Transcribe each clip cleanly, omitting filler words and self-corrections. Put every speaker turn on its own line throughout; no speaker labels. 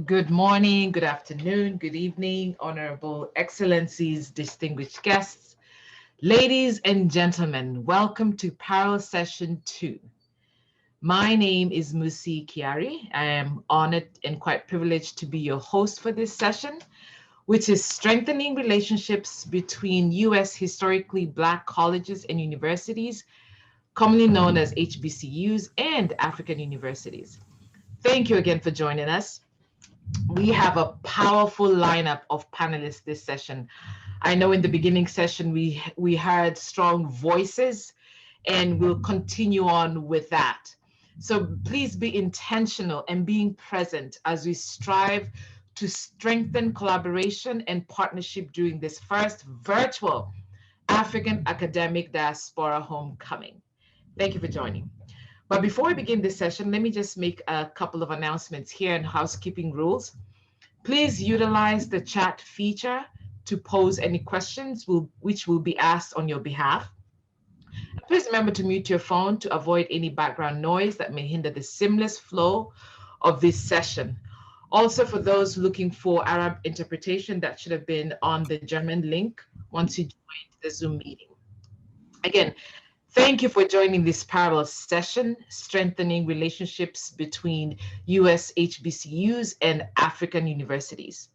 Good morning, good afternoon, good evening, Honorable Excellencies, distinguished guests, ladies and gentlemen, welcome to Parallel Session 2. My name is Musi Kiari. I am honored and quite privileged to be your host for this session, which is strengthening relationships between U.S. historically Black colleges and universities, commonly known as HBCUs, and African universities. Thank you again for joining us. We have a powerful lineup of panelists this session. I know in the beginning session we heard strong voices, and we'll continue on with that. So please be intentional and being present as we strive to strengthen collaboration and partnership during this first virtual African Academic Diaspora Homecoming. Thank you for joining. But before we begin this session, let me just make a couple of announcements here and housekeeping rules. Please utilize the chat feature to pose any questions which will be asked on your behalf. Please remember to mute your phone to avoid any background noise that may hinder the seamless flow of this session. Also, for those looking for Arab interpretation, that should have been on the German link once you joined the Zoom meeting. Again, thank you for joining this parallel session, strengthening relationships between US HBCUs and African universities.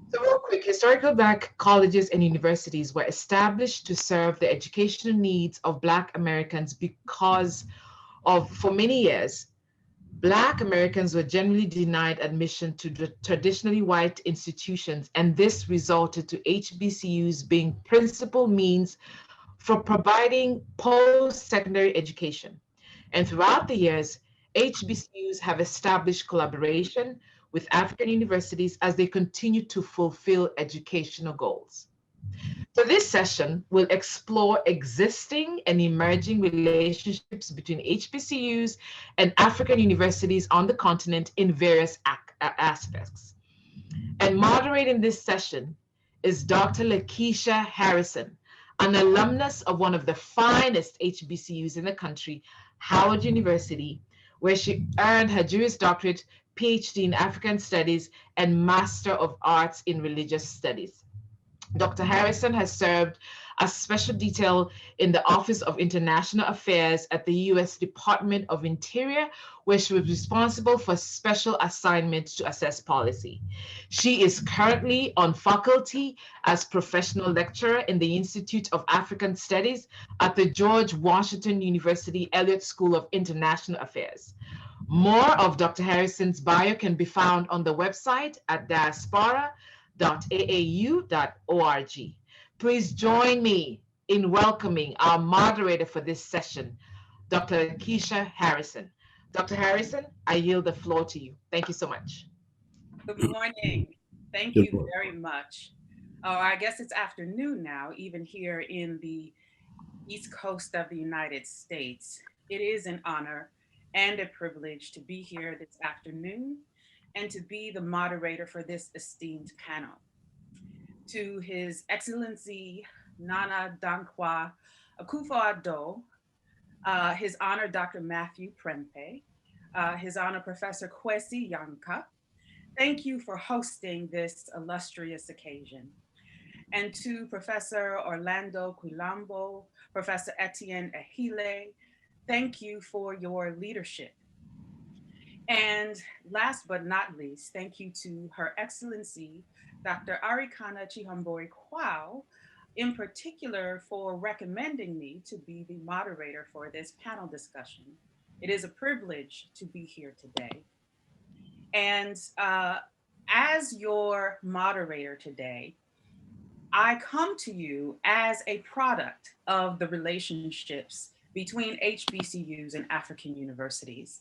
So real quick, historical Black colleges and universities were established to serve the educational needs of Black Americans because for many years, Black Americans were generally denied admission to the traditionally white institutions, and this resulted to HBCUs being principal means for providing post-secondary education. And throughout the years, HBCUs have established collaboration with African universities as they continue to fulfill educational goals. So this session will explore existing and emerging relationships between HBCUs and African universities on the continent in various aspects. And moderating this session is Dr. Lakeisha Harrison, an alumnus of one of the finest HBCUs in the country, Howard University, where she earned her Juris Doctorate, PhD in African Studies, and Master of Arts in Religious Studies. Dr. Harrison has served as special detail in the Office of International Affairs at the U.S. Department of Interior, where she was responsible for special assignments to assess policy. She is currently on faculty as professional lecturer in the Institute of African Studies at the George Washington University Elliott School of International Affairs. More of Dr. Harrison's bio can be found on the website at diaspora.aau.org. Please join me in welcoming our moderator for this session, Dr. Lakeisha Harrison. Dr. Harrison, I yield the floor to you. Thank you so much.
Good morning. Thank you very much. I guess it's afternoon now, even here in the East Coast of the United States. It is an honor and a privilege to be here this afternoon and to be the moderator for this esteemed panel. To His Excellency Nana Dankwa Akufo-Addo, His Honor Dr. Matthew Prempeh, His Honor Professor Kwesi Yankah, thank you for hosting this illustrious occasion. And to Professor Orlando Quilambo, Professor Etienne Ehile, thank you for your leadership. And last but not least, thank you to Her Excellency, Dr. Arikana Chihambori-Kwao, in particular for recommending me to be the moderator for this panel discussion. It is a privilege to be here today. And as your moderator today, I come to you as a product of the relationships between HBCUs and African universities.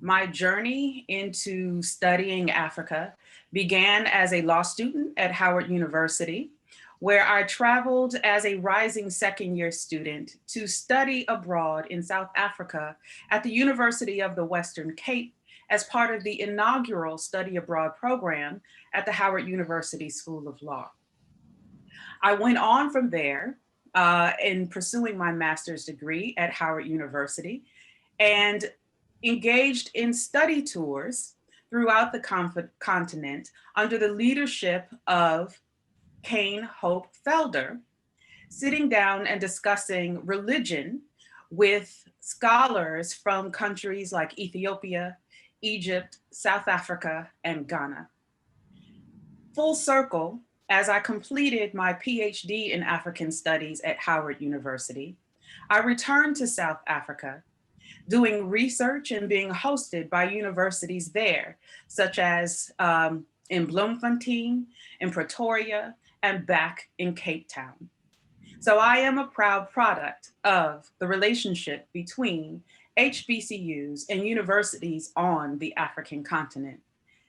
My journey into studying Africa began as a law student at Howard University, where I traveled as a rising second-year student to study abroad in South Africa at the University of the Western Cape as part of the inaugural study abroad program at the Howard University School of Law. I went on from there in pursuing my master's degree at Howard University and engaged in study tours throughout the continent under the leadership of Kane Hope Felder, sitting down and discussing religion with scholars from countries like Ethiopia, Egypt, South Africa, and Ghana. Full circle, as I completed my PhD in African Studies at Howard University, I returned to South Africa, doing research and being hosted by universities there, such as in Bloemfontein, in Pretoria, and back in Cape Town. So I am a proud product of the relationship between HBCUs and universities on the African continent.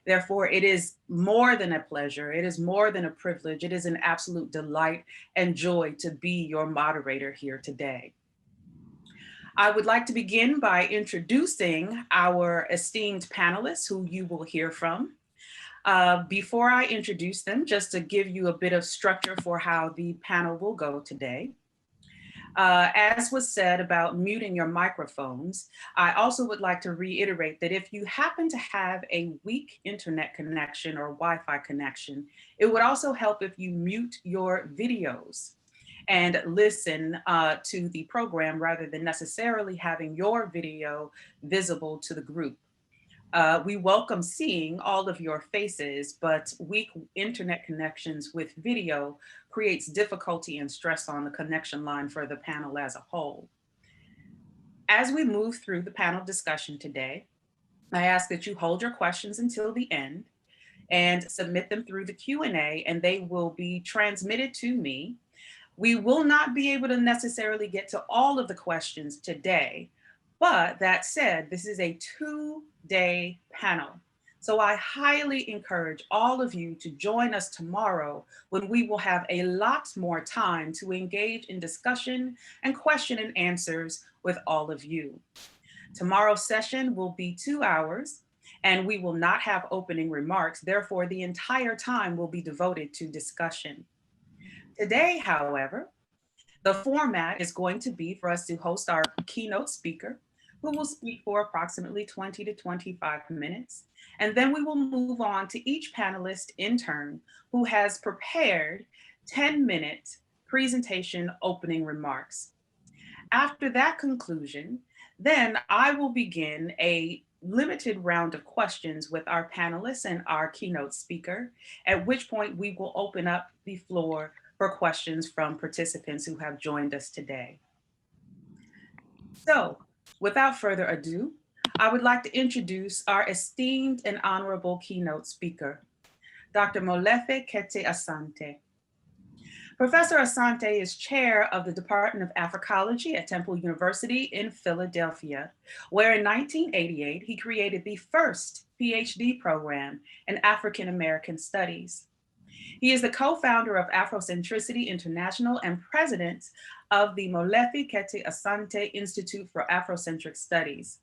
Therefore, it is more than a pleasure. It is more than a privilege. It is an absolute delight and joy to be your moderator here today. I would like to begin by introducing our esteemed panelists who you will hear from. Before I introduce them, just to give you a bit of structure for how the panel will go today. As was said about muting your microphones, I also would like to reiterate that if you happen to have a weak internet connection or Wi-Fi connection, it would also help if you mute your videos and listen to the program rather than necessarily having your video visible to the group. We welcome seeing all of your faces, but weak internet connections with video creates difficulty and stress on the connection line for the panel as a whole. As we move through the panel discussion today, I ask that you hold your questions until the end and submit them through the Q&A, and they will be transmitted to me. We will not be able to necessarily get to all of the questions today, but that said, this is a 2-day panel. So I highly encourage all of you to join us tomorrow when we will have a lot more time to engage in discussion and question and answers with all of you. Tomorrow's session will be 2 hours and we will not have opening remarks. Therefore, the entire time will be devoted to discussion. Today, however, the format is going to be for us to host our keynote speaker, who will speak for approximately 20 to 25 minutes. And then we will move on to each panelist in turn who has prepared 10-minute presentation opening remarks. After that conclusion, then I will begin a limited round of questions with our panelists and our keynote speaker, at which point we will open up the floor for questions from participants who have joined us today. So, without further ado, I would like to introduce our esteemed and honorable keynote speaker, Dr. Molefi Kete Asante. Professor Asante is chair of the Department of Africology at Temple University in Philadelphia, where in 1988, he created the first PhD program in African American Studies. He is the co-founder of Afrocentricity International and president of the Molefi Kete Asante Institute for Afrocentric Studies.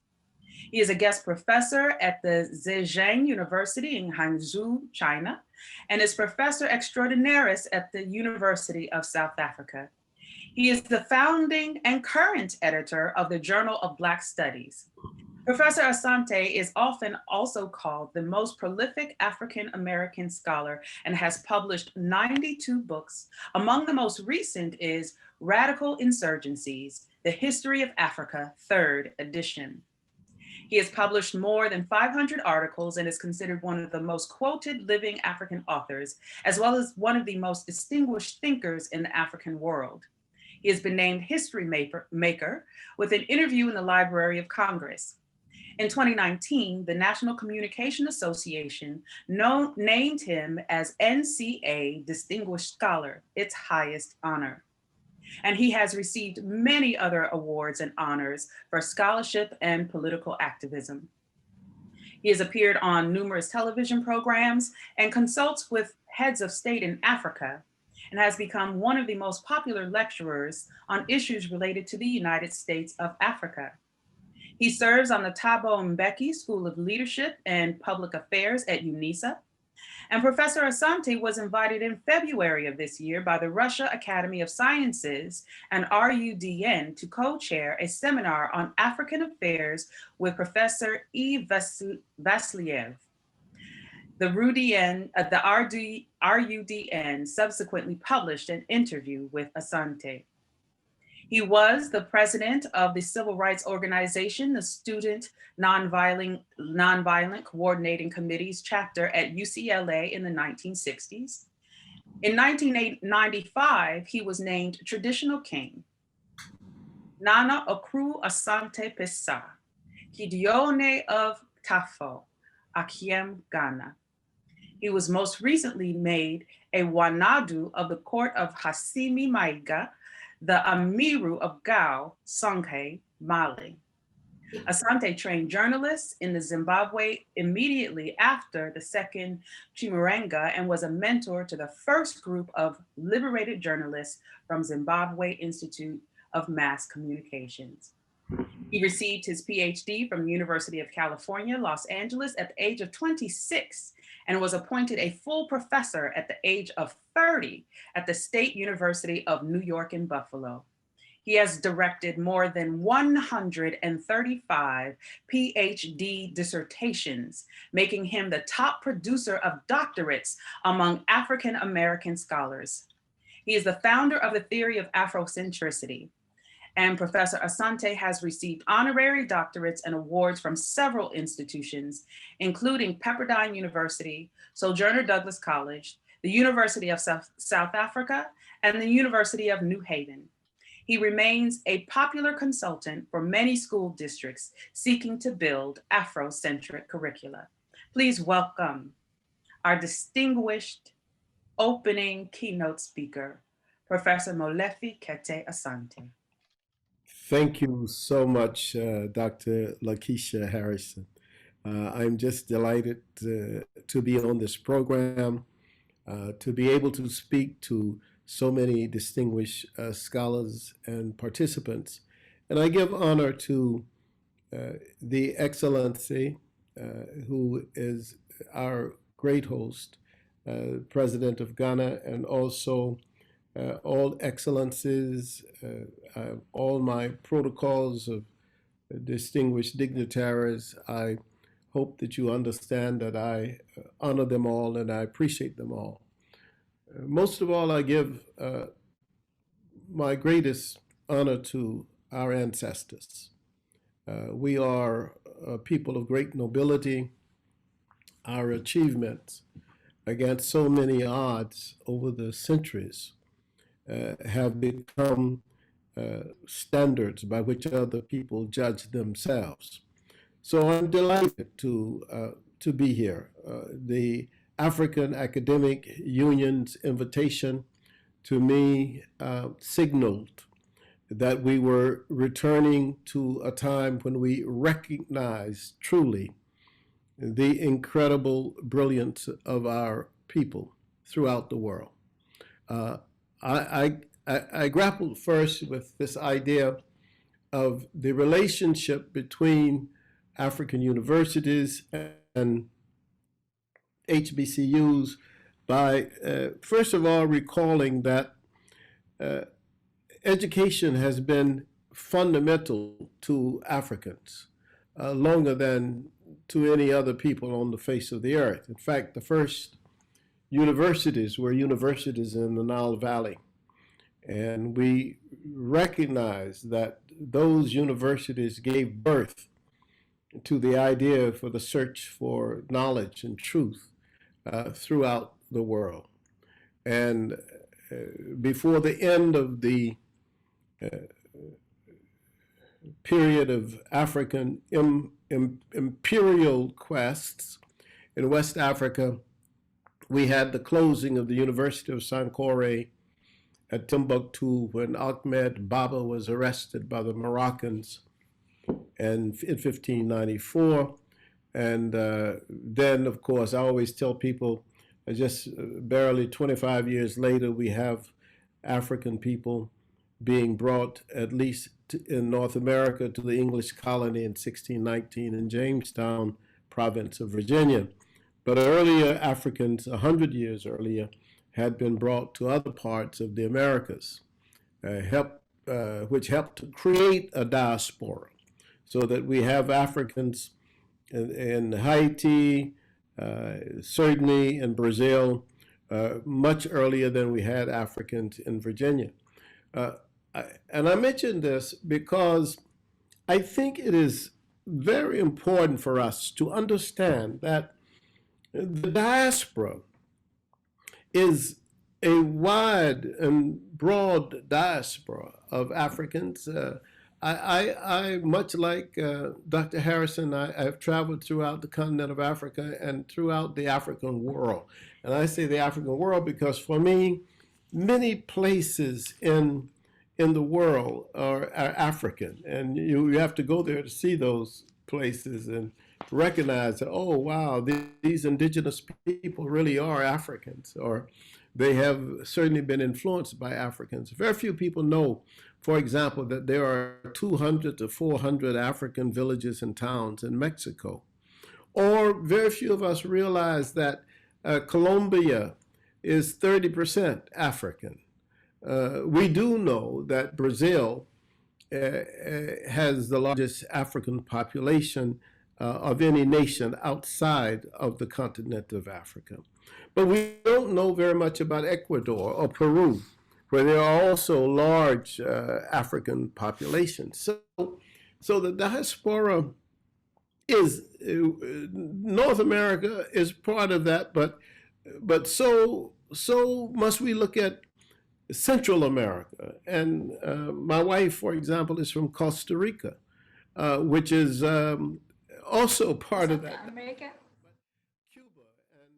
He is a guest professor at the Zhejiang University in Hangzhou, China, and is professor extraordinaris at the University of South Africa. He is the founding and current editor of the Journal of Black Studies. Professor Asante is often also called the most prolific African-American scholar and has published 92 books. Among the most recent is Radical Insurgencies, The History of Africa, 3rd edition. He has published more than 500 articles and is considered one of the most quoted living African authors, as well as one of the most distinguished thinkers in the African world. He has been named History Maker with an interview in the Library of Congress. In 2019, the National Communication Association named him as NCA Distinguished Scholar, its highest honor. And he has received many other awards and honors for scholarship and political activism. He has appeared on numerous television programs and consults with heads of state in Africa, and has become one of the most popular lecturers on issues related to the United States of Africa. He serves on the Thabo Mbeki School of Leadership and Public Affairs at UNISA. And Professor Asante was invited in February of this year by the Russia Academy of Sciences and RUDN to co-chair a seminar on African affairs with Professor E. Vasiliev. The RUDN subsequently published an interview with Asante. He was the president of the civil rights organization, the Student Nonviolent Coordinating Committee's chapter at UCLA in the 1960s. In 1995, he was named Traditional King. Nana Okru Asante Pesa, Kidione of Tafo, Akiem Ghana. He was most recently made a Wanadu of the court of Hasimi Maiga, the Amiru of Gao, Songhay, Mali. Asante trained journalists in the Zimbabwe immediately after the second Chimurenga and was a mentor to the first group of liberated journalists from Zimbabwe Institute of Mass Communications. He received his PhD from the University of California, Los Angeles at the age of 26 and was appointed a full professor at the age of 30 at the State University of New York in Buffalo. He has directed more than 135 PhD dissertations, making him the top producer of doctorates among African American scholars. He is the founder of the theory of Afrocentricity, and Professor Asante has received honorary doctorates and awards from several institutions, including Pepperdine University, Sojourner Douglas College, the University of South Africa, and the University of New Haven. He remains a popular consultant for many school districts seeking to build Afrocentric curricula. Please welcome our distinguished opening keynote speaker, Professor Molefi Kete Asante.
Thank you so much, Dr. Lakeisha Harrison. I'm just delighted to be on this program, to be able to speak to so many distinguished scholars and participants. And I give honor to the Excellency, who is our great host, President of Ghana, and also all excellencies, all my protocols of distinguished dignitaries. I hope that you understand that I honor them all and I appreciate them all. Most of all, I give my greatest honor to our ancestors. We are a people of great nobility. Our achievements against so many odds over the centuries have become standards by which other people judge themselves. So I'm delighted to be here. The African Academic Union's invitation to me signaled that we were returning to a time when we recognized truly the incredible brilliance of our people throughout the world. I grappled first with this idea of the relationship between African universities and HBCUs by, first of all, recalling that education has been fundamental to Africans longer than to any other people on the face of the earth. In fact, the first universities were universities in the Nile Valley. And we recognize that those universities gave birth to the idea for the search for knowledge and truth throughout the world. And before the end of the period of African imperial quests in West Africa, we had the closing of the University of Sankore at Timbuktu when Ahmed Baba was arrested by the Moroccans in 1594. And then, of course, I always tell people, just barely 25 years later, we have African people being brought, at least in North America, to the English colony in 1619 in Jamestown, province of Virginia. But earlier Africans, 100 years earlier, had been brought to other parts of the Americas, which helped to create a diaspora, so that we have Africans in Haiti, certainly in Brazil, much earlier than we had Africans in Virginia. And I mention this because I think it is very important for us to understand that the diaspora is a wide and broad diaspora of Africans. I much like Dr. Harrison, I've traveled throughout the continent of Africa and throughout the African world. And I say the African world because for me, many places in the world are African. And you have to go there to see those places and recognize that, oh, wow, these indigenous people really are Africans, or they have certainly been influenced by Africans. Very few people know, for example, that there are 200 to 400 African villages and towns in Mexico. Or very few of us realize that Colombia is 30% African. We do know that Brazil has the largest African population of any nation outside of the continent of Africa. But we don't know very much about Ecuador or Peru, where there are also large African populations. So the diaspora is, North America is part of that, but so must we look at Central America. And my wife, for example, is from Costa Rica, which is also part of that.
America?
Cuba and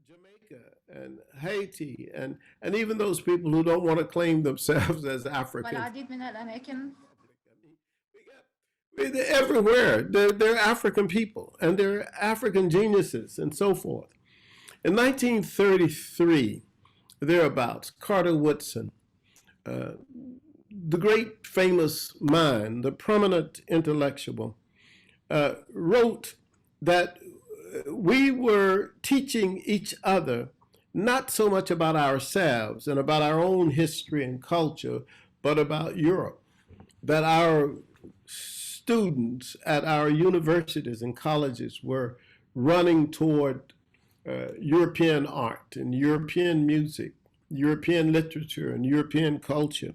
Jamaica and Haiti and even those people who don't want to claim themselves as African.
والعديد من الأماكن.
They're everywhere. They're African people and they're African geniuses and so forth. In 1933, thereabouts, Carter Woodson, the great famous mind, the prominent intellectual, wrote that we were teaching each other not so much about ourselves and about our own history and culture, but about Europe, that our students at our universities and colleges were running toward European art and European music, European literature and European culture.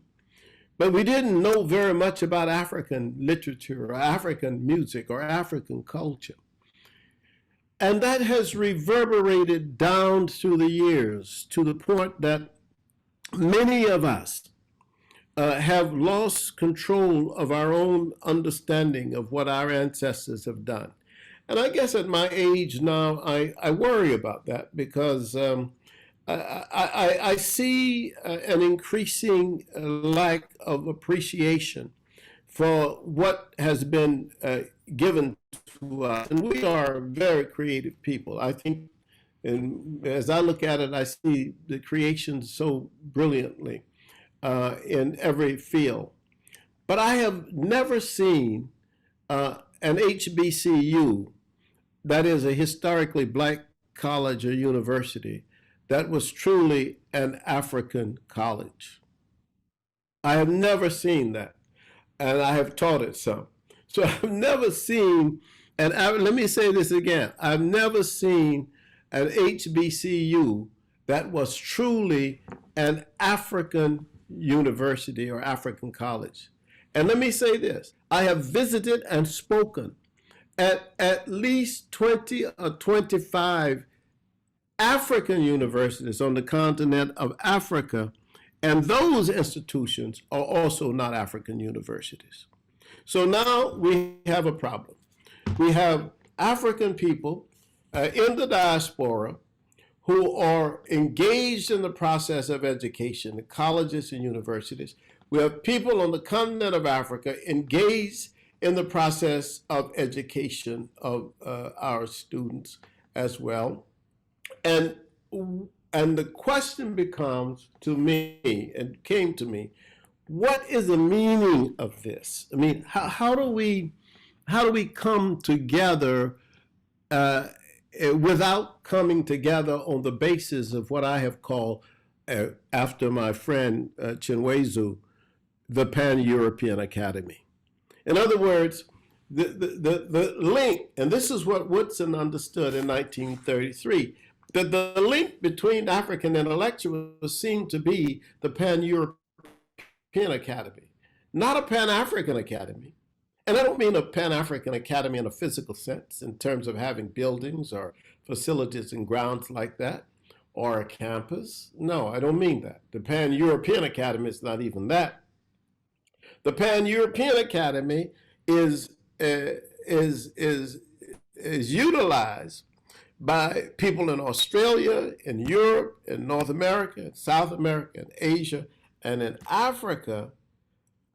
But we didn't know very much about African literature or African music or African culture. And that has reverberated down through the years to the point that many of us have lost control of our own understanding of what our ancestors have done. And I guess at my age now, I worry about that because I see an increasing lack of appreciation for what has been given to us. And we are very creative people. I think, and as I look at it, I see the creation so brilliantly in every field. But I have never seen an HBCU, that is a historically black college or university, that was truly an African college. I have never seen that, and I have taught it some. So I've never seen, and let me say this again, I've never seen an HBCU that was truly an African university or African college. And let me say this, I have visited and spoken at least 20 or 25 African universities on the continent of Africa, and those institutions are also not African universities. So now we have a problem. We have African people in the diaspora who are engaged in the process of education in colleges and universities. We have people on the continent of Africa engaged in the process of education of our students as well. And the question becomes to me, and came to me, what is the meaning of this? I mean, how do we come together without coming together on the basis of what I have called, after my friend Chinwezu, the Pan-European Academy? In other words, the link, and this is what Woodson understood in 1933, that the link between African intellectuals seemed to be the Pan-European Academy, not a Pan-African Academy. And I don't mean a Pan-African Academy in a physical sense, in terms of having buildings or facilities and grounds like that, or a campus. No, I don't mean that. The Pan-European Academy is not even that. The Pan-European Academy is utilized by people in Australia, in Europe, in North America, in South America, in Asia, and in Africa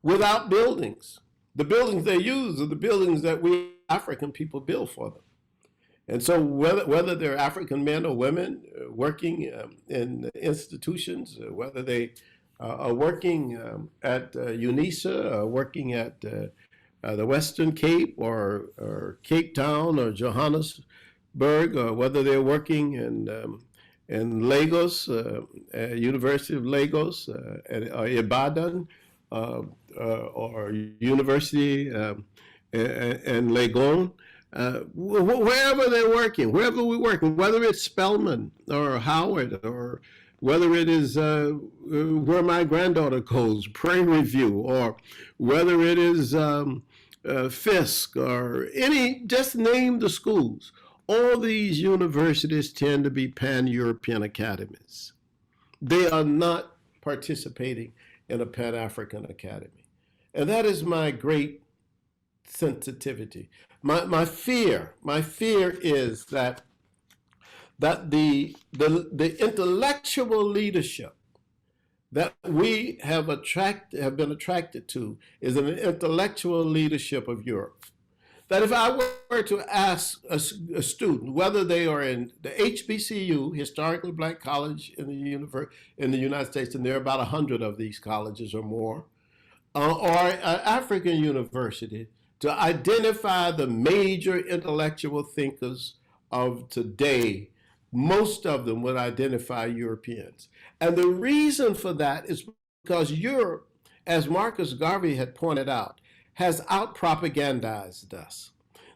without buildings. The buildings they use are the buildings that we African people build for them. And so whether they're African men or women working in institutions, whether they are working at UNISA, working at the Western Cape or Cape Town or Johannesburg, or whether they're working in Lagos, University of Lagos, or Ibadan, or University in Legon, wherever they're working, wherever we're working, whether it's Spelman or Howard, or whether it is where my granddaughter goes, Prairie View, or whether it is Fisk, or any, just name the schools. All these universities tend to be Pan-European academies. They are not participating in a Pan-African academy. And that is my great sensitivity. My fear is that the intellectual leadership that we have been attracted to is an intellectual leadership of Europe. That if I were to ask a student whether they are in the HBCU, Historically Black College in the United States, and there are about 100 of these colleges or more, or an African university, to identify the major intellectual thinkers of today, most of them would identify Europeans. And the reason for that is because Europe, as Marcus Garvey had pointed out, has out-propagandized us.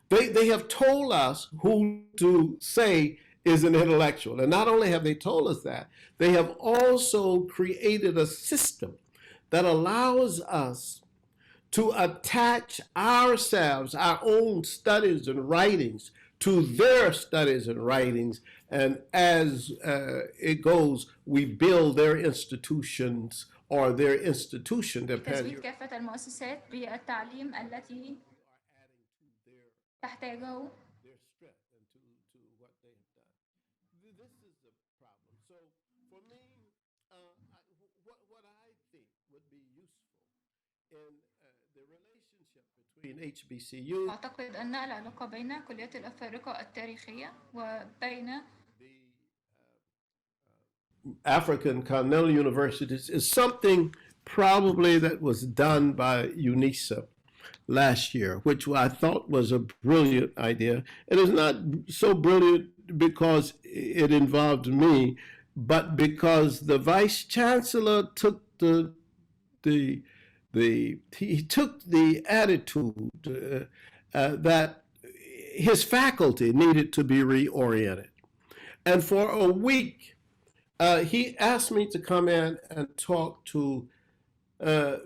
They have told us who to say is an intellectual. And not only have they told us that, they have also created a system that allows us to attach ourselves, our own studies and writings, to their studies and writings. And as it goes, we build their institutions or their institution.
تثبيت كافة المؤسسات بالتعليم التي تحتاجه.
This is the problem. So for me, what I think would be useful in the relationship between HBCU.
أعتقد أن العلاقة بين كليات الأفارقة التاريخية وبين
African continental universities is something probably that was done by UNISA last year, which I thought was a brilliant idea. It is not so brilliant because it involved me, but because the vice chancellor took the attitude that his faculty needed to be reoriented. And for a week, he asked me to come in and talk to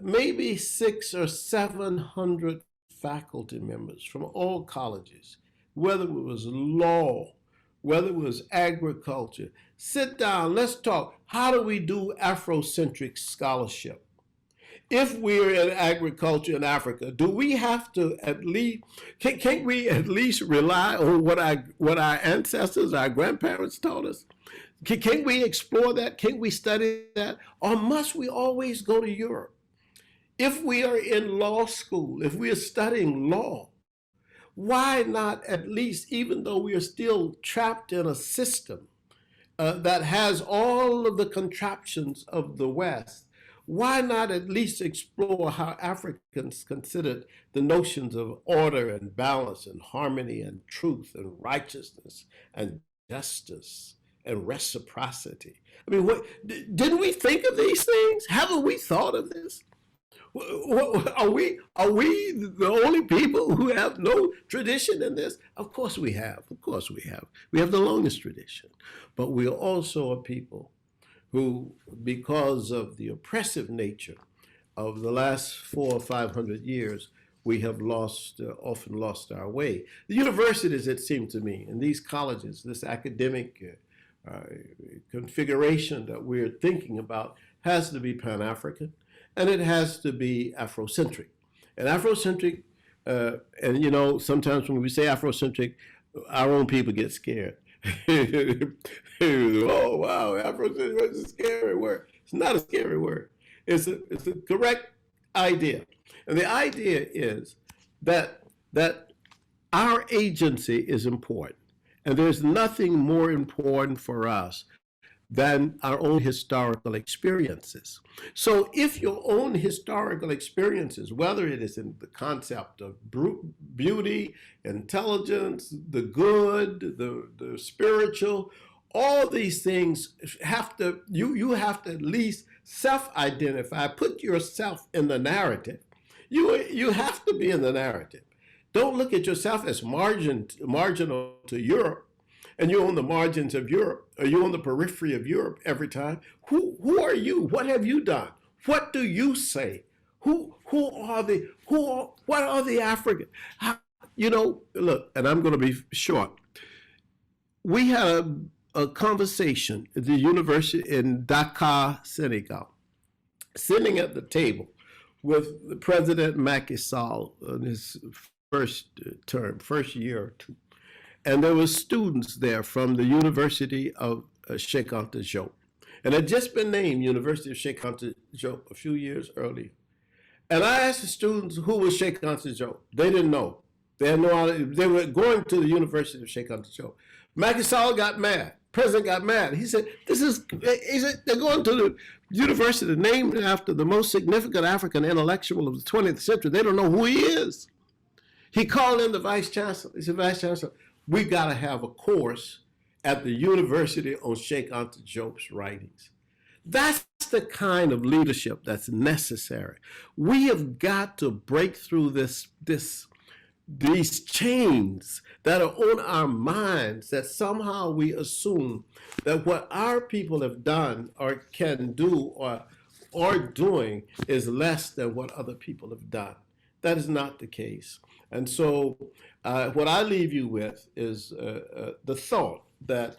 maybe 600 or 700 faculty members from all colleges, whether it was law, whether it was agriculture. Sit down, let's talk. How do we do Afrocentric scholarship? If we're in agriculture in Africa, do we have to at least, can't we at least rely on what our ancestors, our grandparents taught us? Can't we explore that? Can't we study that? Or must we always go to Europe? If we are in law school, if we are studying law, why not at least, even though we are still trapped in a system that has all of the contraptions of the West, why not at least explore how Africans considered the notions of order and balance and harmony and truth and righteousness and justice and reciprocity? I mean, didn't we think of these things? Haven't we thought of this? Are we the only people who have no tradition in this? Of course we have. Of course we have. We have the longest tradition. But we are also a people who, because of the oppressive nature of the last 400 or 500 years, we have often lost our way. The universities, it seemed to me, and these colleges, this academic configuration that we're thinking about has to be Pan-African, and it has to be Afrocentric. And Afrocentric, and you know, sometimes when we say Afrocentric, our own people get scared. Oh, wow, Afrocentric is a scary word. It's not a scary word. It's a correct idea. And the idea is that our agency is important. And there's nothing more important for us than our own historical experiences. So if your own historical experiences, whether it is in the concept of beauty, intelligence, the good, the spiritual, all these things you have to at least self-identify, put yourself in the narrative. You have to be in the narrative. Don't look at yourself as marginal to Europe, and you're on the margins of Europe, or you're on the periphery of Europe every time. Who are you? What have you done? What do you say? What are the Africans? You know, look, and I'm going to be short. We had a conversation at the university in Dakar, Senegal, sitting at the table with President Macky Sall in his first year or two. And there were students there from the University of Cheikh Anta Diop. And it had just been named University of Cheikh Anta Diop a few years earlier. And I asked the students who was Cheikh Anta Diop. They didn't know. They had no idea. They were going to the University of Cheikh Anta Diop. Macky Sall got mad. President got mad. He said, they're going to the university named after the most significant African intellectual of the 20th century. They don't know who he is. He called in the vice chancellor. He said, Vice Chancellor, we got to have a course at the university on Cheikh Anta Diop's writings. That's the kind of leadership that's necessary. We have got to break through these chains that are on our minds, that somehow we assume that what our people have done or can do or are doing is less than what other people have done. That is not the case. And so what I leave you with is the thought that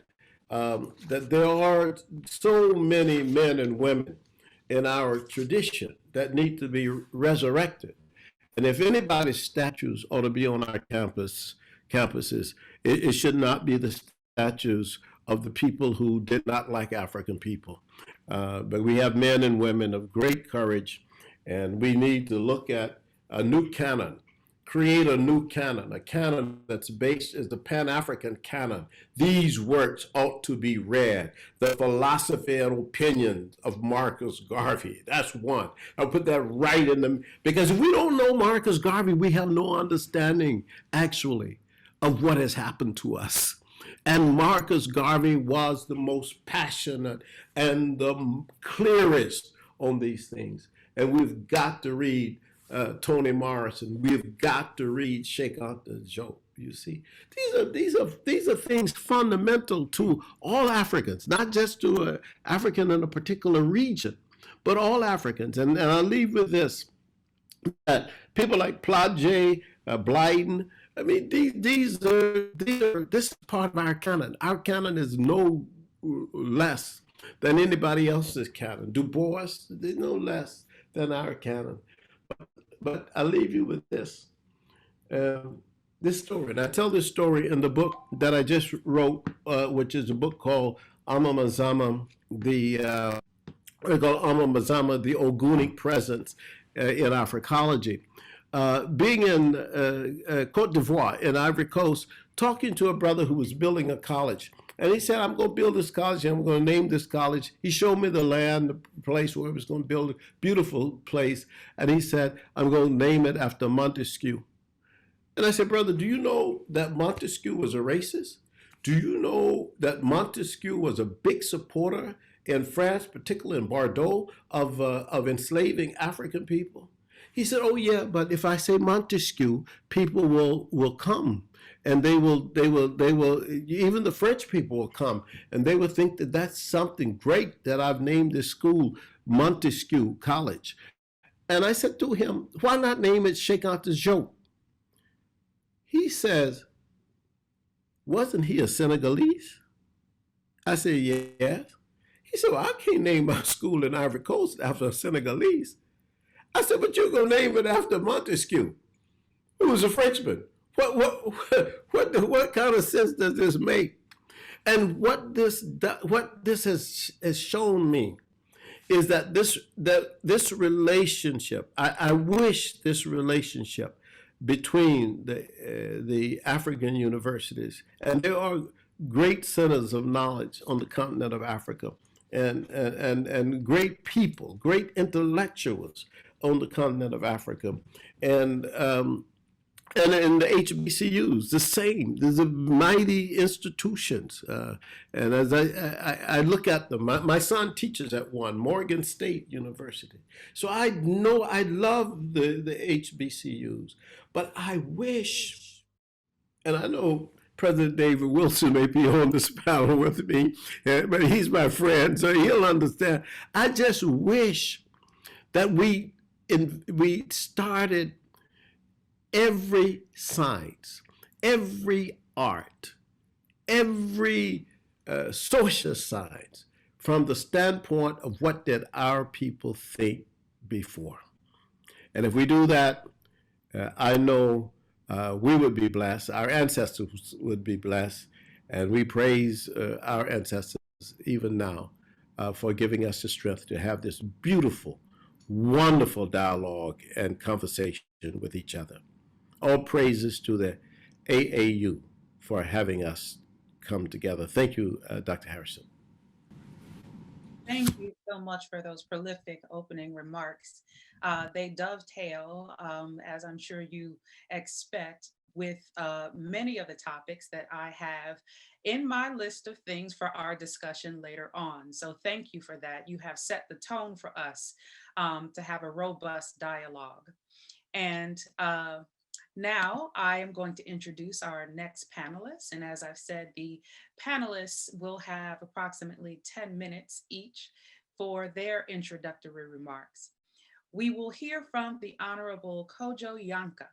there are so many men and women in our tradition that need to be resurrected. And if anybody's statues ought to be on our campuses, it should not be the statues of the people who did not like African people. But we have men and women of great courage, and we need to look at a new canon, create a new canon, a canon that's based as the Pan-African canon. These works ought to be read. The philosophy and opinions of Marcus Garvey, that's one. I'll put that right in them, because if we don't know Marcus Garvey, we have no understanding, actually, of what has happened to us. And Marcus Garvey was the most passionate and the clearest on these things. And we've got to read Toni Morrison. We've got to read Cheikh Anta Diop. You see, these are things fundamental to all Africans, not just to an African in a particular region, but all Africans. And I'll leave with this: that people like Plage, Blyden. I mean, this is part of our canon. Our canon is no less than anybody else's canon. Du Bois is no less than our canon. But I'll leave you with this story. And I tell this story in the book that I just wrote, which is a book called Amamazama, the Ogunic Presence in Africology. Being in Cote d'Ivoire, in Ivory Coast, talking to a brother who was building a college. And he said, I'm going to build this college, and I'm going to name this college. He showed me the land, the place where he was going to build a beautiful place. And he said, I'm going to name it after Montesquieu. And I said, brother, do you know that Montesquieu was a racist? Do you know that Montesquieu was a big supporter in France, particularly in Bordeaux, of enslaving African people? He said, oh yeah, but if I say Montesquieu, people will come, and they will, even the French people will come, and they will think that that's something great that I've named this school Montesquieu College. And I said to him, why not name it Shake Out the Joke? He says, wasn't he a Senegalese? I said, yes. He said, well, I can't name my school in Ivory Coast after a Senegalese. I said, but you're going to name it after Montesquieu, who was a Frenchman. What kind of sense does this make? And what this has shown me is that this relationship, I wish this relationship between the African universities, and there are great centers of knowledge on the continent of Africa, and great people, great intellectuals on the continent of Africa, and in the HBCUs, the same. There's a mighty institutions, and as I look at them, my son teaches at one, Morgan State University. So I know I love the HBCUs, but I wish, and I know President David Wilson may be on this panel with me, but he's my friend, so he'll understand. I just wish that we started every science, every art, every social science from the standpoint of what did our people think before. And if we do that, I know we would be blessed, our ancestors would be blessed, and we praise our ancestors even now for giving us the strength to have this beautiful, wonderful dialogue and conversation with each other. All praises to the AAU for having us come together. Thank you, Dr. Harrison.
Thank you so much for those prolific opening remarks. They dovetail, as I'm sure you expect, with many of the topics that I have in my list of things for our discussion later on. So thank you for that. You have set the tone for us to have a robust dialogue. And now I am going to introduce our next panelists. And as I've said, the panelists will have approximately 10 minutes each for their introductory remarks. We will hear from the Honorable Kojo Yanka.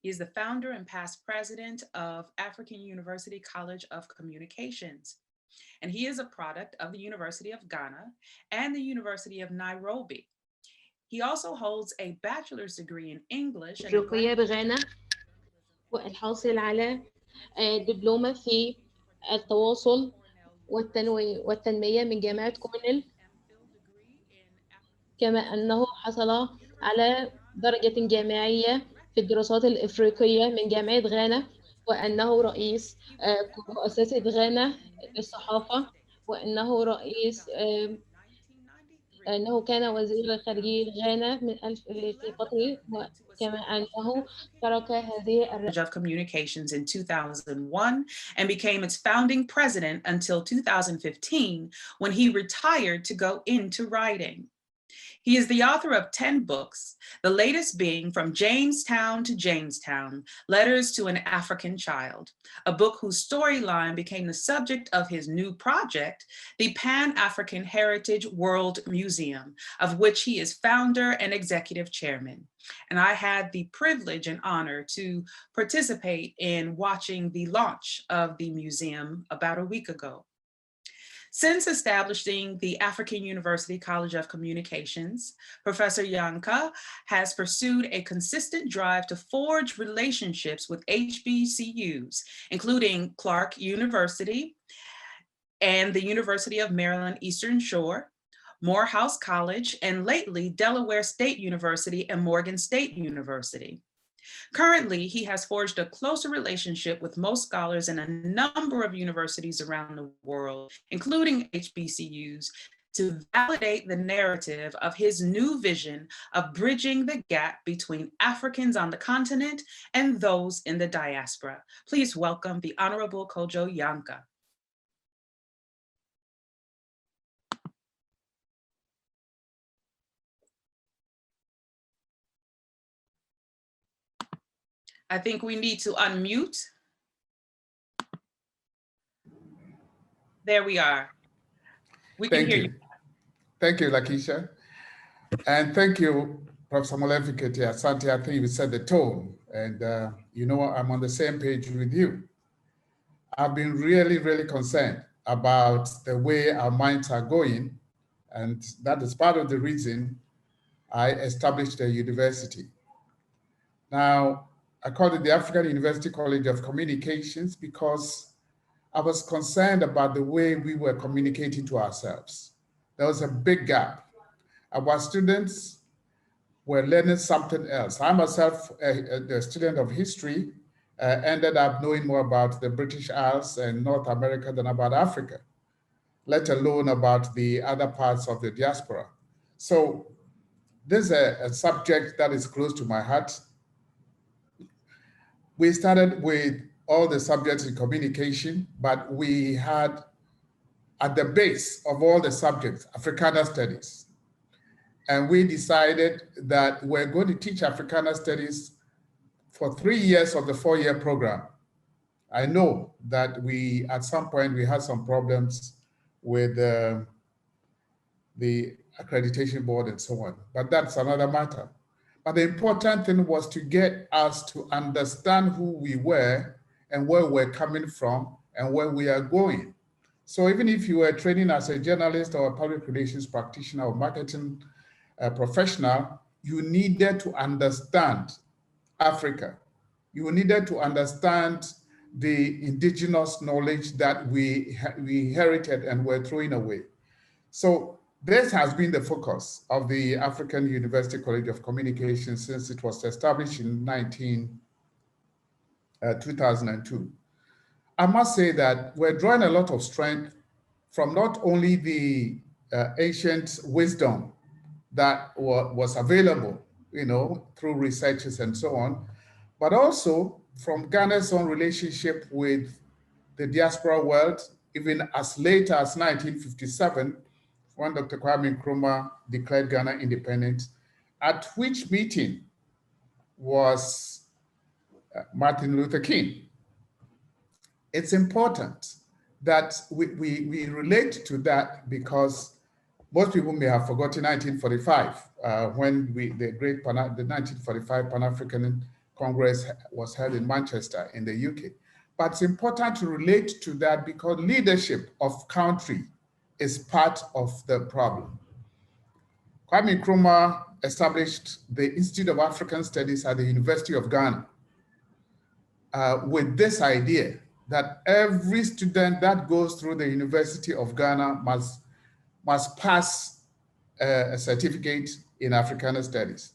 He is the founder and past president of African University College of Communications. And he is a product of the University of Ghana and the University of Nairobi. He also holds a bachelor's degree in English
أفريقية بغانا والحاصل على دبلومة في التواصل والتنمية من جامعة كورنيل، كما أنه حصل على درجة جامعية في الدراسات الإفريقية من جامعة غانا، وأنه رئيس مؤسسة غانا للصحافة، وأنه رئيس أنه كان وزير الخارجية غانا في فترة، كما أنه ترك هذه
of Communications in 2001 and became its founding president until 2015, when he retired to go into writing. He is the author of 10 books, the latest being From Jamestown to Jamestown, Letters to an African Child, a book whose storyline became the subject of his new project, the Pan-African Heritage World Museum, of which he is founder and executive chairman. And I had the privilege and honor to participate in watching the launch of the museum about a week ago. Since establishing the African University College of Communications, Professor Yankah has pursued a consistent drive to forge relationships with HBCUs, including Clark University and the University of Maryland Eastern Shore, Morehouse College, and lately Delaware State University and Morgan State University. Currently, he has forged a closer relationship with most scholars in a number of universities around the world, including HBCUs, to validate the narrative of his new vision of bridging the gap between Africans on the continent and those in the diaspora. Please welcome the Honorable Kojo Yanka. I think we need to unmute. There we are. We can hear you.
Thank you, Lakeisha. And thank you, Professor Molefi, Kete, Asante. I think you set the tone. And you know, I'm on the same page with you. I've been really, really concerned about the way our minds are going. And that is part of the reason I established a university. Now, I called it the African University College of Communications because I was concerned about the way we were communicating to ourselves. There was a big gap. Our students were learning something else. I myself, a student of history, ended up knowing more about the British Isles and North America than about Africa, let alone about the other parts of the diaspora. So this is a subject that is close to my heart. We started with all the subjects in communication, but we had at the base of all the subjects, Africana Studies. And we decided that we're going to teach Africana Studies for 3 years of the 4-year program. I know that at some point we had some problems with the accreditation board and so on, but that's another matter. But the important thing was to get us to understand who we were and where we're coming from and where we are going. So even if you were training as a journalist or a public relations practitioner or marketing professional, you needed to understand Africa. You needed to understand the indigenous knowledge that we inherited and were throwing away. So this has been the focus of the African University College of Communication since it was established in 2002. I must say that we're drawing a lot of strength from not only the ancient wisdom that was available, through researches and so on, but also from Ghana's own relationship with the diaspora world, even as late as 1957, when Dr. Kwame Nkrumah declared Ghana independent, at which meeting was Martin Luther King. It's important that we relate to that because most people may have forgotten 1945 when the 1945 Pan-African Congress was held in Manchester in the UK. But it's important to relate to that because leadership of country is part of the problem. Kwame Nkrumah established the Institute of African Studies at the University of Ghana with this idea that every student that goes through the University of Ghana must pass a certificate in Africana Studies.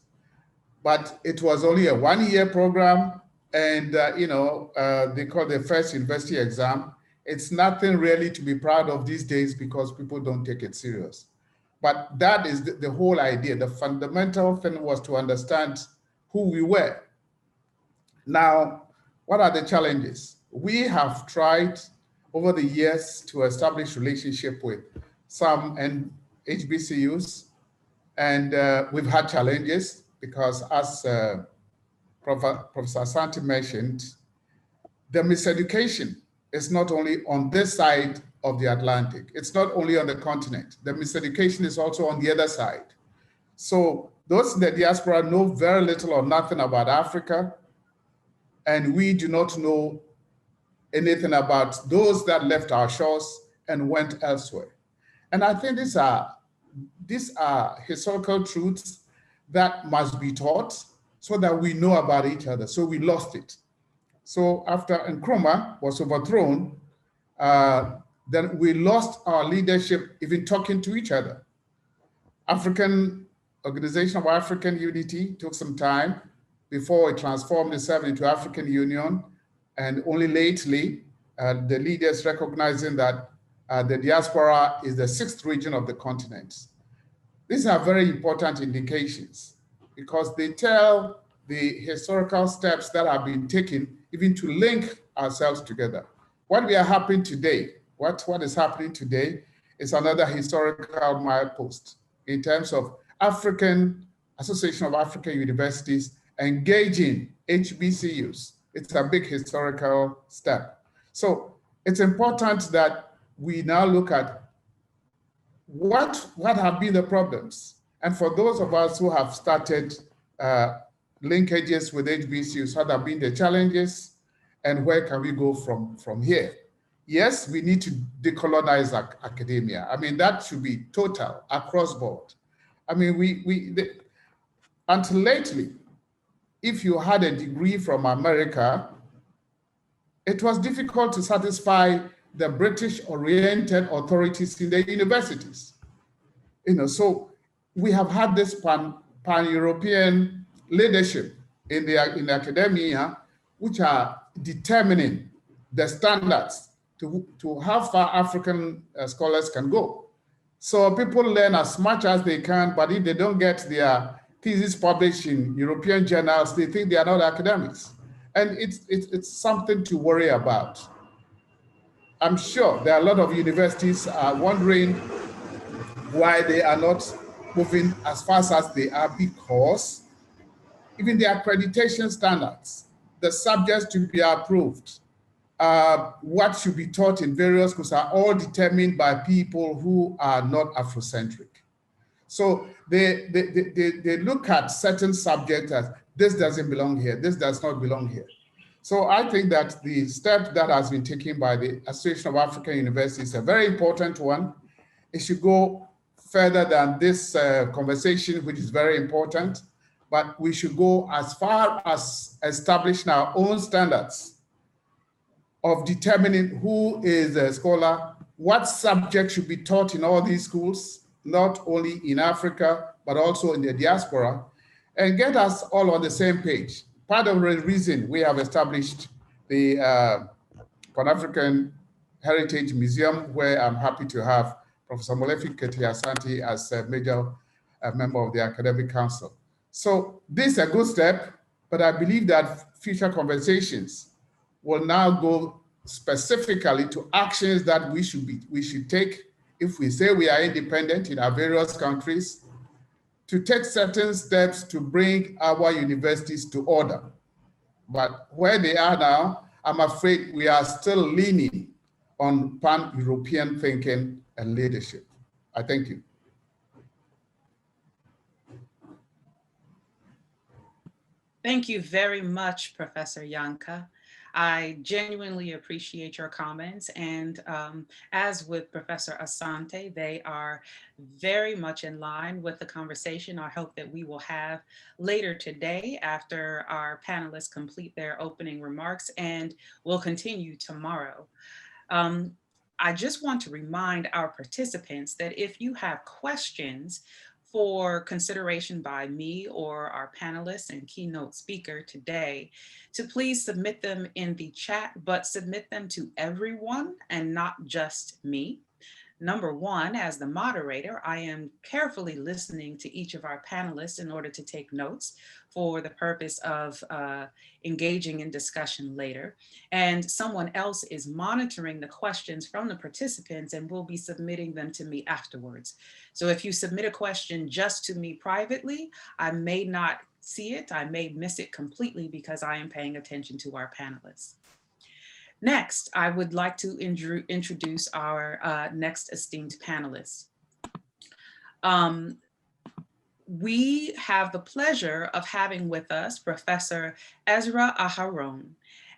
But it was only a 1-year program, and they call the first university exam. It's nothing really to be proud of these days because people don't take it serious. But that is the whole idea. The fundamental thing was to understand who we were. Now, what are the challenges? We have tried over the years to establish relationship with some HBCUs, and we've had challenges because, as Professor Asante mentioned, the miseducation is not only on this side of the Atlantic. It's not only on the continent. The miseducation is also on the other side. So those in the diaspora know very little or nothing about Africa, and we do not know anything about those that left our shores and went elsewhere. And I think these are historical truths that must be taught so that we know about each other. So we lost it. So after Nkrumah was overthrown, then we lost our leadership, even talking to each other. African Organization of African Unity took some time before it transformed itself into African Union. And only lately, the leaders recognizing that the diaspora is the 6th region of the continent. These are very important indications because they tell the historical steps that have been taken even to link ourselves together. What we are happening today, what is happening today is another historical milepost in terms of African Association of African Universities engaging HBCUs. It's a big historical step. So it's important that we now look at what have been the problems. And for those of us who have started linkages with HBCUs, what have been the challenges, and where can we go from here? Yes, we need to decolonize academia. I mean, that should be total, across board. I mean, until lately, if you had a degree from America, it was difficult to satisfy the British-oriented authorities in the universities. So we have had this pan-European leadership in academia, which are determining the standards to how far African scholars can go. So people learn as much as they can, but if they don't get their thesis published in European journals, they think they are not academics. And it's something to worry about. I'm sure there are a lot of universities wondering why they are not moving as fast as they are, because even the accreditation standards, the subjects to be approved, what should be taught in various schools are all determined by people who are not Afrocentric. So they look at certain subjects as this doesn't belong here, this does not belong here. So I think that the step that has been taken by the Association of African Universities is a very important one. It should go further than this conversation, which is very important, but we should go as far as establishing our own standards of determining who is a scholar, what subject should be taught in all these schools, not only in Africa, but also in the diaspora, and get us all on the same page. Part of the reason we have established the Pan-African Heritage Museum, where I'm happy to have Professor Molefi, Kete, Asante as a major member of the Academic Council. So this is a good step, but I believe that future conversations will now go specifically to actions that we should take if we say we are independent in our various countries, to take certain steps to bring our universities to order. But where they are now, I'm afraid we are still leaning on pan-European thinking and leadership. I thank you.
Thank you very much, Professor Yanka. I genuinely appreciate your comments, and as with Professor Asante, they are very much in line with the conversation I hope that we will have later today after our panelists complete their opening remarks, and will continue tomorrow. I just want to remind our participants that if you have questions for consideration by me or our panelists and keynote speaker today, to please submit them in the chat, but submit them to everyone and not just me. Number one, as the moderator, I am carefully listening to each of our panelists in order to take notes for the purpose of engaging in discussion later. And someone else is monitoring the questions from the participants and will be submitting them to me afterwards. So if you submit a question just to me privately, I may not see it, I may miss it completely because I am paying attention to our panelists. Next, I would like to introduce our next esteemed panelists. We have the pleasure of having with us Professor Ezra Aharon,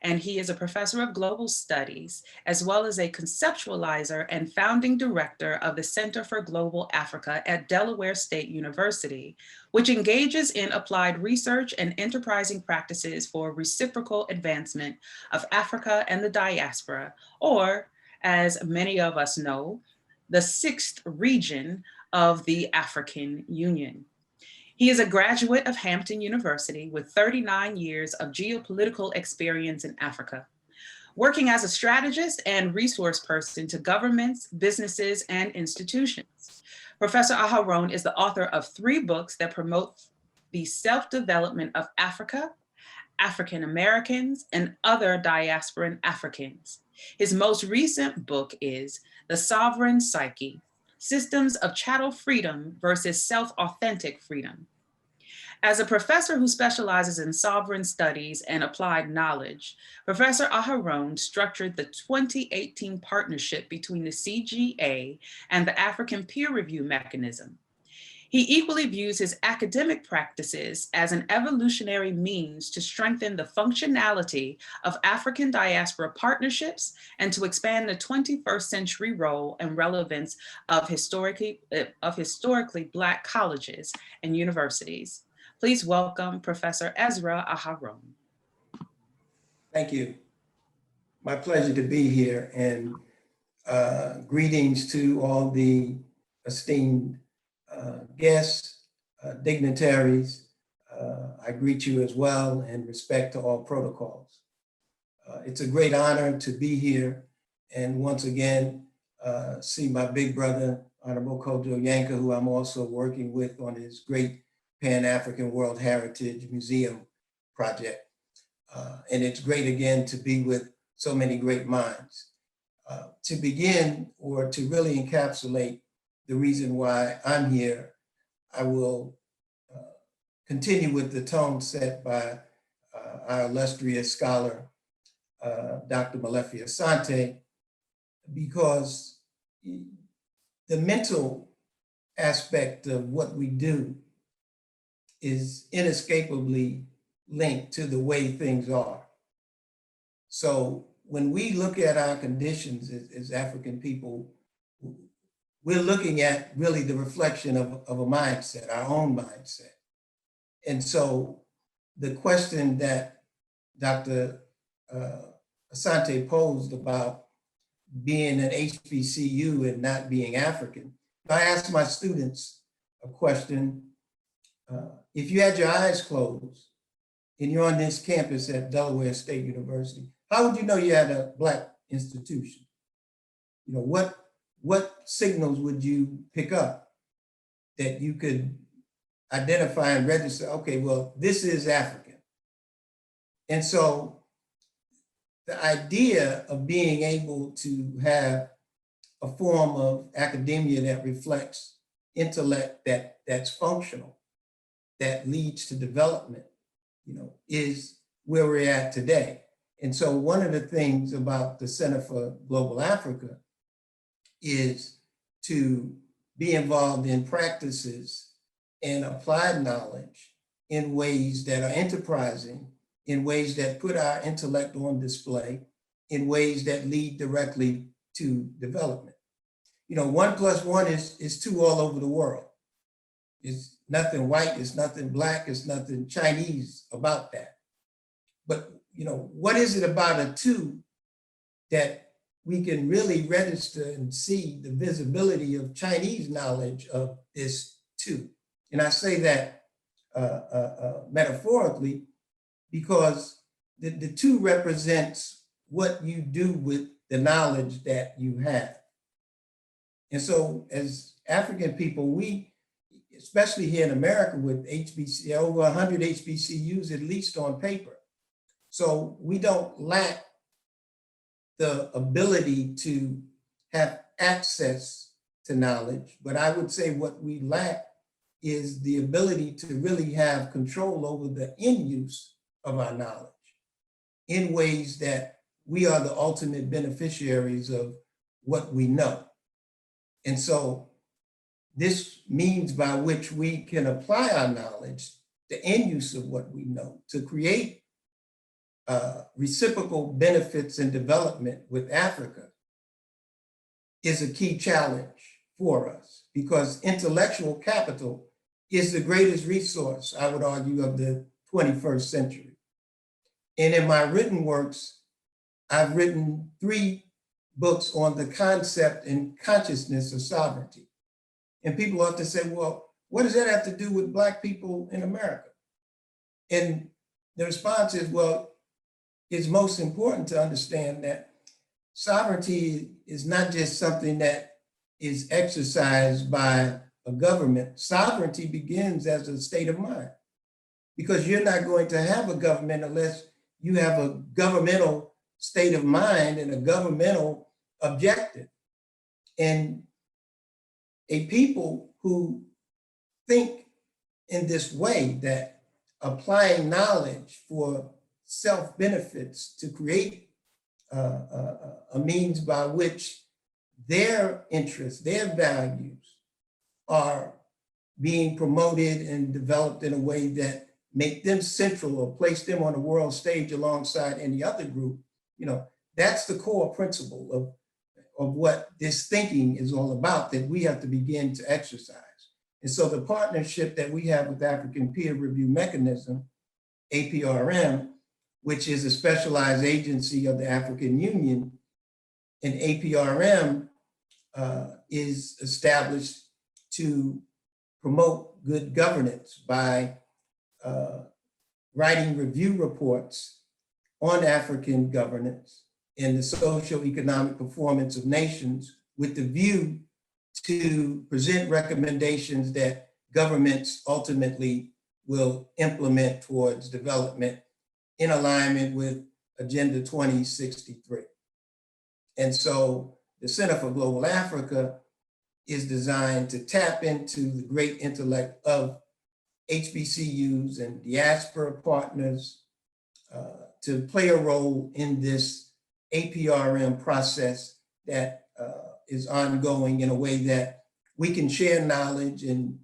and he is a professor of global studies, as well as a conceptualizer and founding director of the Center for Global Africa at Delaware State University, which engages in applied research and enterprising practices for reciprocal advancement of Africa and the diaspora, or as many of us know, the 6th region of the African Union. He is a graduate of Hampton University with 39 years of geopolitical experience in Africa, working as a strategist and resource person to governments, businesses, and institutions. Professor Aharon is the author of 3 books that promote the self-development of Africa, African Americans, and other diasporan Africans. His most recent book is The Sovereign Psyche: Systems of Chattel Freedom versus Self-Authentic Freedom. As a professor who specializes in sovereign studies and applied knowledge, Professor Aharon structured the 2018 partnership between the CGA and the African Peer Review Mechanism. He equally views his academic practices as an evolutionary means to strengthen the functionality of African diaspora partnerships and to expand the 21st century role and relevance of historically Black colleges and universities. Please welcome Professor Ezra Aharon.
Thank you. My pleasure to be here, and greetings to all the esteemed guests, dignitaries. I greet you as well, and respect to all protocols. It's a great honor to be here and once again see my big brother, Honorable Kojo Yanka, who I'm also working with on his great Pan-African World Heritage Museum project. And it's great again to be with so many great minds. To begin, or to really encapsulate the reason why I'm here, I will continue with the tone set by our illustrious scholar, Dr. Molefi Asante, because the mental aspect of what we do is inescapably linked to the way things are. So when we look at our conditions as African people, we're looking at really the reflection of a mindset, our own mindset. And so the question that Dr. Asante posed about being an HBCU and not being African, I asked my students a question. If you had your eyes closed and you're on this campus at Delaware State University, how would you know you had a Black institution? You know, what signals would you pick up that you could identify and register? Okay, well, this is African. And so the idea of being able to have a form of academia that reflects intellect that's functional, that leads to development, you know, is where we're at today. And so one of the things about the Center for Global Africa is to be involved in practices and applied knowledge in ways that are enterprising, in ways that put our intellect on display, in ways that lead directly to development. You know, 1 + 1 is 2 all over the world. It's nothing white, it's nothing Black, it's nothing Chinese about that. But, you know, what is it about a 2 that we can really register and see the visibility of Chinese knowledge of this 2? And I say that metaphorically because the 2 represents what you do with the knowledge that you have. And so as African people, we, especially here in America with over 100 HBCUs, at least on paper. So we don't lack the ability to have access to knowledge, but I would say what we lack is the ability to really have control over the end use of our knowledge in ways that we are the ultimate beneficiaries of what we know. And so this means by which we can apply our knowledge, the end use of what we know, to create reciprocal benefits and development with Africa is a key challenge for us, because intellectual capital is the greatest resource, I would argue, of the 21st century. And in my written works, I've written 3 books on the concept and consciousness of sovereignty. And people often say, well, what does that have to do with Black people in America? And the response is, well, it's most important to understand that sovereignty is not just something that is exercised by a government. Sovereignty begins as a state of mind, because you're not going to have a government unless you have a governmental state of mind and a governmental objective. And a people who think in this way, that applying knowledge for self-benefits to create a means by which their interests, their values are being promoted and developed in a way that make them central or place them on the world stage alongside any other group, you know, that's the core principle of what this thinking is all about that we have to begin to exercise. And so the partnership that we have with African Peer Review Mechanism, APRM, which is a specialized agency of the African Union, and APRM is established to promote good governance by writing review reports on African governance and the socio-economic performance of nations with the view to present recommendations that governments ultimately will implement towards development in alignment with Agenda 2063. And so the Center for Global Africa is designed to tap into the great intellect of HBCUs and diaspora partners to play a role in this APRM process that is ongoing in a way that we can share knowledge and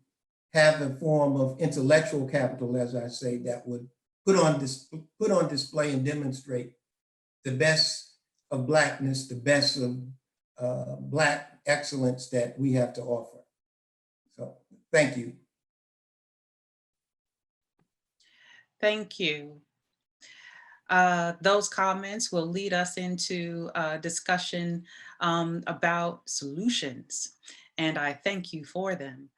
have a form of intellectual capital, as I say, that would put on display and demonstrate the best of Blackness, the best of Black excellence that we have to offer. So thank you.
Thank you. Those comments will lead us into a discussion about solutions, and I thank you for them.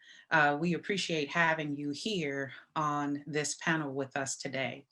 We appreciate having you here on this panel with us today.